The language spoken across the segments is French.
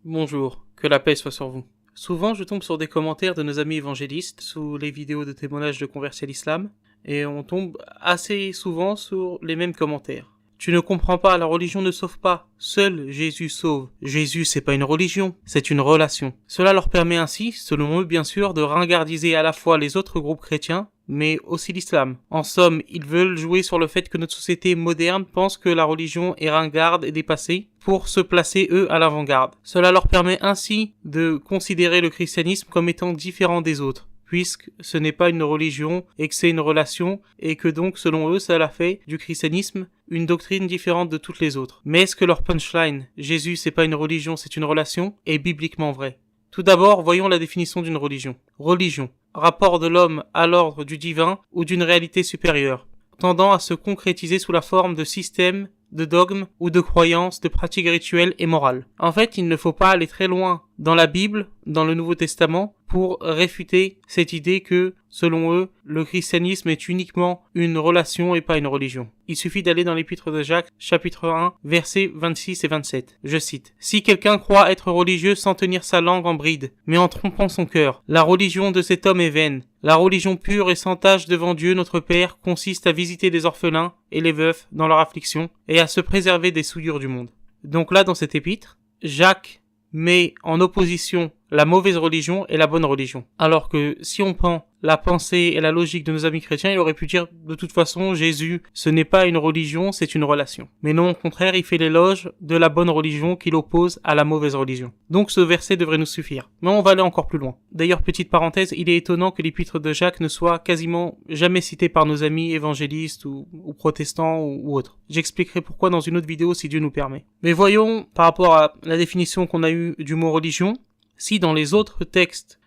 Bonjour, que la paix soit sur vous. Souvent, je tombe sur des commentaires de nos amis évangélistes sous les vidéos de témoignages de convertis à l'islam, et on tombe assez souvent sur les mêmes commentaires. Tu ne comprends pas, la religion ne sauve pas. Seul Jésus sauve. Jésus, c'est pas une religion, c'est une relation. Cela leur permet ainsi, selon eux bien sûr, de ringardiser à la fois les autres groupes chrétiens, mais aussi l'islam. En somme, ils veulent jouer sur le fait que notre société moderne pense que la religion est ringarde et dépassée pour se placer eux à l'avant-garde. Cela leur permet ainsi de considérer le christianisme comme étant différent des autres, puisque ce n'est pas une religion et que c'est une relation, et que donc, selon eux, cela fait du christianisme une doctrine différente de toutes les autres. Mais est-ce que leur punchline « Jésus, c'est pas une religion, c'est une relation » est bibliquement vrai? Tout d'abord, voyons la définition d'une religion. Religion, rapport de l'homme à l'ordre du divin ou d'une réalité supérieure, tendant à se concrétiser sous la forme de systèmes, de dogmes ou de croyances, de pratiques rituelles et morales. En fait, il ne faut pas aller très loin dans la Bible, dans le Nouveau Testament, pour réfuter cette idée que, selon eux, le christianisme est uniquement une relation et pas une religion. Il suffit d'aller dans l'épître de Jacques, chapitre 1, versets 26 et 27. Je cite. « Si quelqu'un croit être religieux sans tenir sa langue en bride, mais en trompant son cœur, la religion de cet homme est vaine. La religion pure et sans tache devant Dieu notre Père consiste à visiter les orphelins et les veufs dans leur affliction et à se préserver des souillures du monde. » Donc là, dans cet épître, Jacques met en opposition la mauvaise religion et la bonne religion. Alors que si on prend la pensée et la logique de nos amis chrétiens, il aurait pu dire de toute façon Jésus, ce n'est pas une religion, c'est une relation. Mais non, au contraire, il fait l'éloge de la bonne religion qu'il oppose à la mauvaise religion. Donc ce verset devrait nous suffire. Mais on va aller encore plus loin. D'ailleurs, petite parenthèse, il est étonnant que l'épître de Jacques ne soit quasiment jamais cité par nos amis évangélistes ou protestants ou autres. J'expliquerai pourquoi dans une autre vidéo si Dieu nous permet. Mais voyons, par rapport à la définition qu'on a eue du mot religion, si dans les autres textes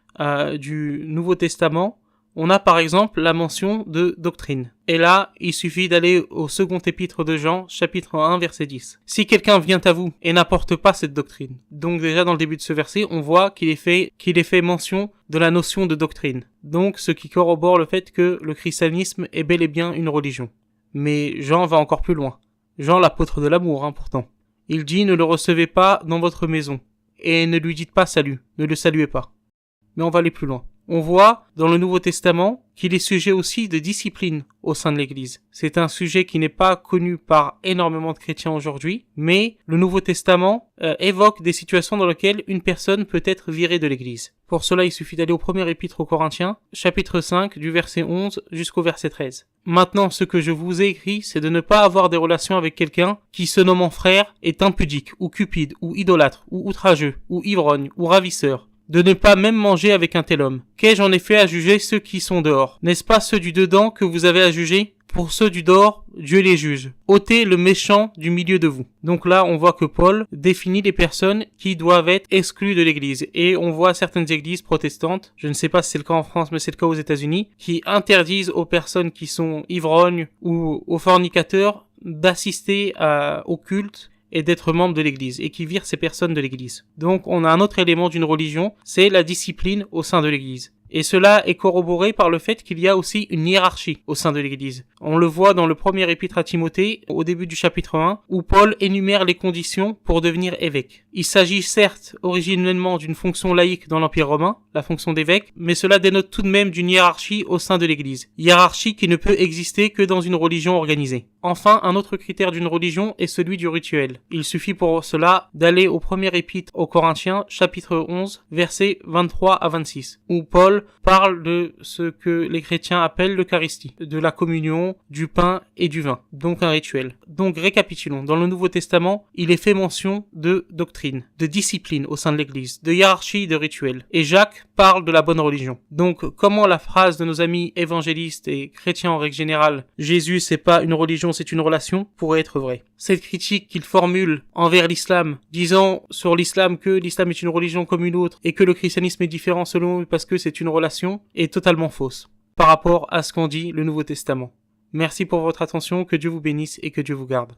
du Nouveau Testament, on a par exemple la mention de doctrine. Et là, il suffit d'aller au second épître de Jean, chapitre 1, verset 10. Si quelqu'un vient à vous et n'apporte pas cette doctrine. Donc déjà dans le début de ce verset, on voit qu'il est fait mention de la notion de doctrine. Donc ce qui corrobore le fait que le christianisme est bel et bien une religion. Mais Jean va encore plus loin. Jean, l'apôtre de l'amour, pourtant. Il dit « Ne le recevez pas dans votre maison. Et ne lui dites pas salut, ne le saluez pas. » Mais on va aller plus loin. On voit dans le Nouveau Testament qu'il est sujet aussi de discipline au sein de l'Église. C'est un sujet qui n'est pas connu par énormément de chrétiens aujourd'hui, mais le Nouveau Testament évoque des situations dans lesquelles une personne peut être virée de l'Église. Pour cela, il suffit d'aller au premier épître aux Corinthiens, chapitre 5, du verset 11 jusqu'au verset 13. Maintenant, ce que je vous ai écrit, c'est de ne pas avoir des relations avec quelqu'un qui, se nommant frère, est impudique, ou cupide, ou idolâtre, ou outrageux, ou ivrogne, ou ravisseur. De ne pas même manger avec un tel homme. Qu'ai-je en effet à juger ceux qui sont dehors? N'est-ce pas ceux du dedans que vous avez à juger? Pour ceux du dehors, Dieu les juge. Ôtez le méchant du milieu de vous. Donc là, on voit que Paul définit les personnes qui doivent être exclues de l'église. Et on voit certaines églises protestantes, je ne sais pas si c'est le cas en France, mais c'est le cas aux États-Unis, qui interdisent aux personnes qui sont ivrognes ou aux fornicateurs d'assister au culte et d'être membre de l'église, et qui vire ces personnes de l'église. Donc on a un autre élément d'une religion, c'est la discipline au sein de l'église. Et cela est corroboré par le fait qu'il y a aussi une hiérarchie au sein de l'église. On le voit dans le premier épître à Timothée, au début du chapitre 1, où Paul énumère les conditions pour devenir évêque. Il s'agit certes originellement d'une fonction laïque dans l'Empire romain, la fonction d'évêque, mais cela dénote tout de même d'une hiérarchie au sein de l'église. Hiérarchie qui ne peut exister que dans une religion organisée. Enfin, un autre critère d'une religion est celui du rituel. Il suffit pour cela d'aller au premier épître aux Corinthiens, chapitre 11, versets 23 à 26, où Paul parle de ce que les chrétiens appellent l'Eucharistie, de la communion, du pain et du vin, donc un rituel. Donc récapitulons, dans le Nouveau Testament, il est fait mention de doctrine, de discipline au sein de l'Église, de hiérarchie, de rituel. Et Jacques parle de la bonne religion. Donc comment la phrase de nos amis évangélistes et chrétiens en règle générale, Jésus c'est pas une religion, c'est une relation, pourrait être vraie. Cette critique qu'il formule envers l'islam, disant sur l'islam que l'islam est une religion comme une autre et que le christianisme est différent selon eux parce que c'est une relation, est totalement fausse par rapport à ce qu'en dit le Nouveau Testament. Merci pour votre attention, que Dieu vous bénisse et que Dieu vous garde.